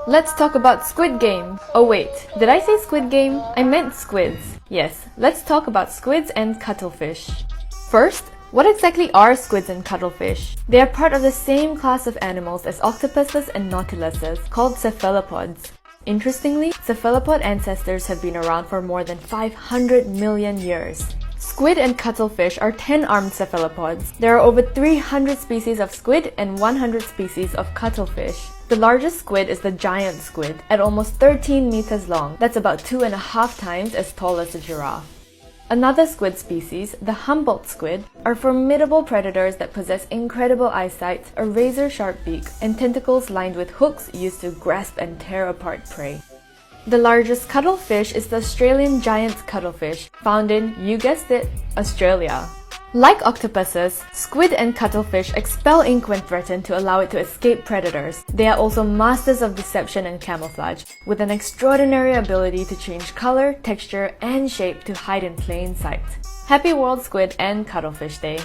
Let's talk about Squid Game. Oh wait, did I say Squid Game? I meant squids. Yes, let's talk about squids and cuttlefish. First, what exactly are squids and cuttlefish? They are part of the same class of animals as octopuses and nautiluses, called cephalopods. Interestingly, cephalopod ancestors have been around for more than 500 million years. Squid and cuttlefish are 10-armed cephalopods. There are over 300 species of squid and 100 species of cuttlefish. The largest squid is the giant squid, at almost 13 meters long. That's about 2.5 times as tall as a giraffe. Another squid species, the Humboldt squid, are formidable predators that possess incredible eyesight, a razor-sharp beak, and tentacles lined with hooks used to grasp and tear apart prey. The largest cuttlefish is the Australian giant cuttlefish, found in, you guessed it, Australia. Like octopuses, squid and cuttlefish expel ink when threatened to allow it to escape predators. They are also masters of deception and camouflage, with an extraordinary ability to change color, texture, and shape to hide in plain sight. Happy World Squid and Cuttlefish Day!